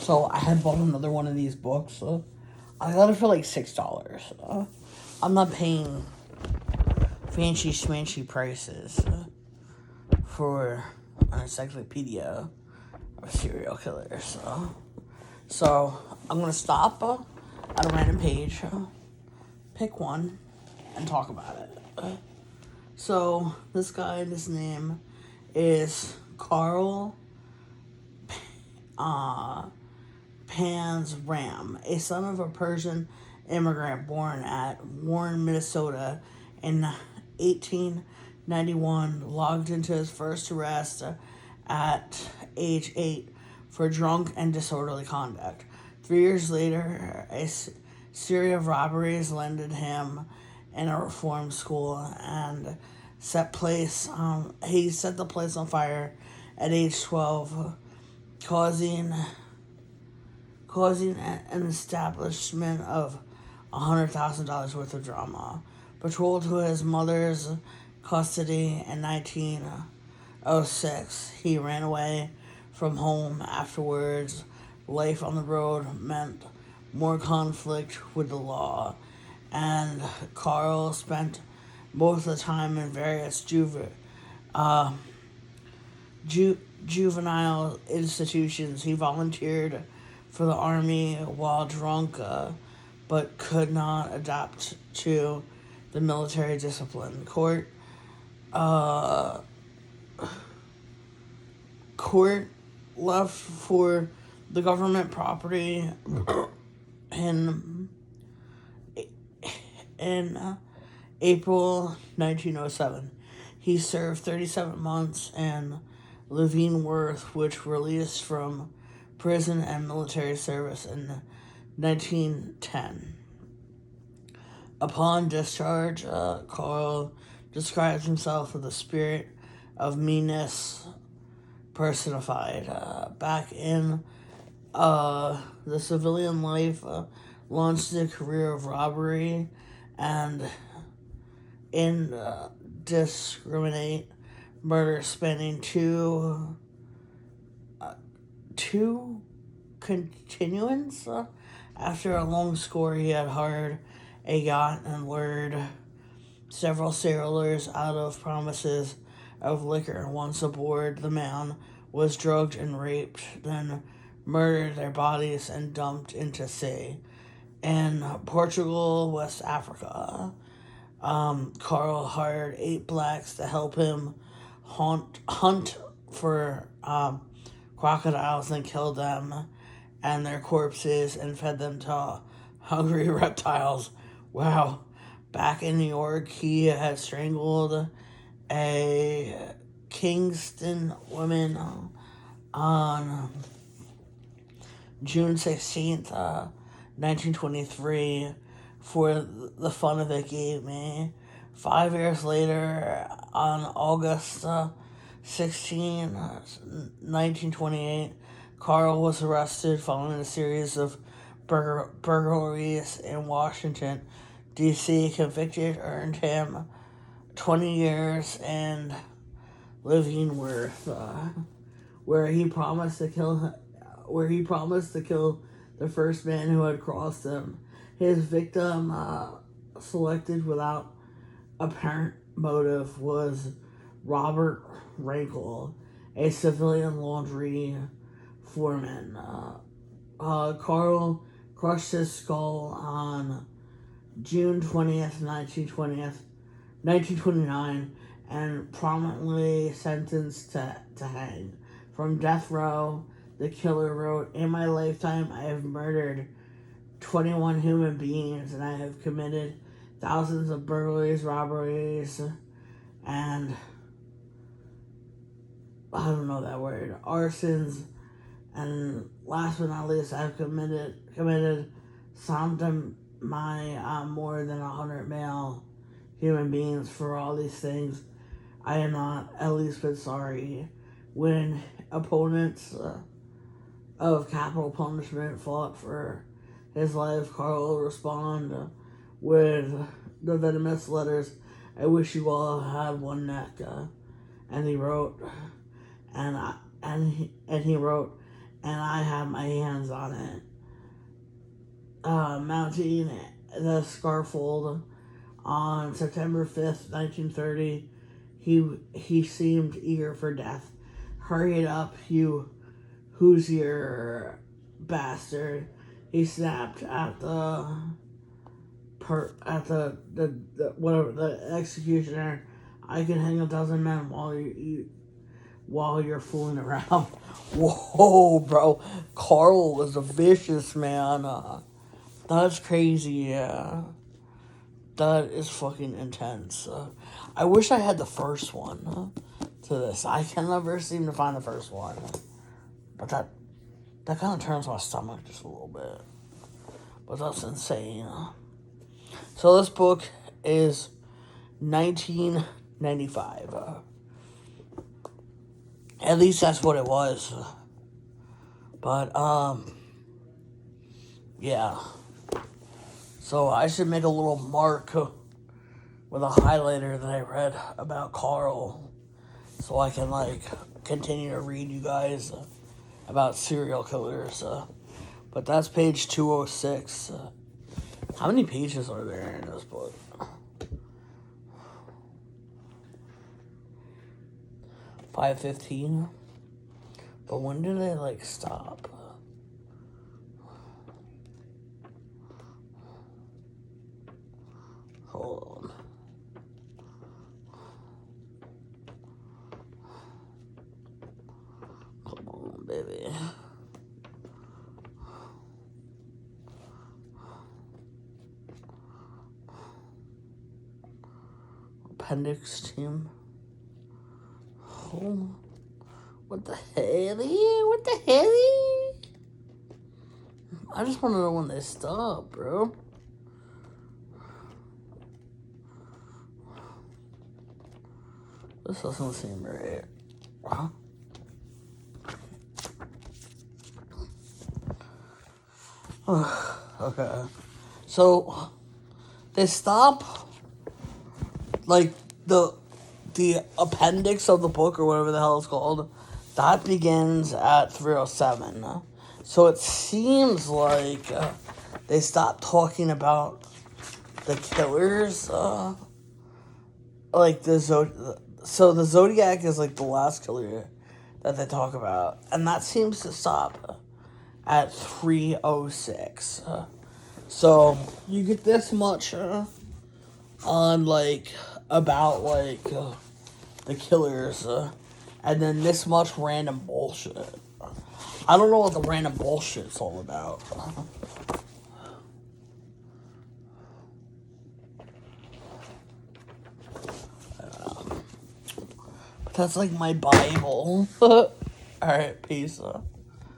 So I had bought another one of these books. I got it for like $6. I'm not paying fancy schmancy prices for an encyclopedia of serial killers. So I'm gonna stop at a random page, pick one, and talk about it. So this guy, his name is Carl Pans Ram, a son of a Persian immigrant born at Warren, Minnesota in 1891, logged into his first arrest at age 8 for drunk and disorderly conduct. 3 years later, a series of robberies landed him in a reform school and he set the place on fire at age 12, causing an establishment of $100,000 worth of drama. Patrolled to his mother's custody in 1906, he ran away from home afterwards. Life on the road meant more conflict with the law, and Carl spent most of the time in various juvenile institutions. He volunteered for the army while drunk, but could not adapt to the military discipline. Court left for the government property in April 1907. He served 37 months in Leavenworth, which released from prison and military service in 1910. Upon discharge, Carl describes himself as the spirit of meanness personified. Back in the civilian life, launched a career of robbery and indiscriminate murder, spanning two continuance. After a long score, he had hired a yacht and lured several sailors out of promises of liquor. Once aboard, the man was drugged and raped, then murdered their bodies and dumped into sea. In Portugal, West Africa, Carl hired 8 blacks to help him hunt for crocodiles and kill them and their corpses and fed them to hungry reptiles. Wow. Back in New York, he had strangled a Kingston woman on June 16th, 1923, for the fun of it gave me. 5 years later, on August 16, 1928, Carl was arrested following a series of burglaries in Washington, D.C. Convicted earned him 20 years in Leavenworth, where he promised to kill the first man who had crossed him. His victim, selected without apparent motive, was Robert Rankle, a civilian laundry foreman. Carl crushed his skull on June 20th, 1929, and prominently sentenced to hang. From death row, the killer wrote, "In my lifetime, I have murdered 21 human beings, and I have committed thousands of burglaries, robberies, and I don't know that word, arsons, and last but not least, I've committed sodomy on more than 100 male human beings. For all these things, I am not at least bit sorry." When opponents of capital punishment fought for his life, Carl responded with the venomous letters, "I wish you all had one neck," and he wrote, and I had my hands on it. Mounting the scarfold on September 5th, 1930, he seemed eager for death. Hurry it up, you Hoosier bastard, he snapped at the whatever the executioner. I can hang a dozen men while you're fooling around. Whoa, bro. Carl was a vicious man. That's crazy, yeah. That is fucking intense. I wish I had the first one to this. I can never seem to find the first one. But that kind of turns my stomach just a little bit. But that's insane. So this book is 1995. At least that's what it was. But, yeah. So I should make a little mark with a highlighter that I read about Carl. So I can, continue to read you guys about serial killers. But that's page 206. How many pages are there in this book? 515. But when did they stop? Hold on. Come on, baby. Appendix team. Oh, what the hell? What the hell? I just want to know when they stop, bro. This doesn't seem right. Huh? Okay. So they stop the appendix of the book or whatever the hell it's called. That begins at 307. So it seems like they stopped talking about the killers. So the Zodiac is the last killer that they talk about, and that seems to stop at 306. So you get this much on about the killers, and then this much random bullshit. I don't know what the random bullshit's all about. But that's my Bible. Alright, peace.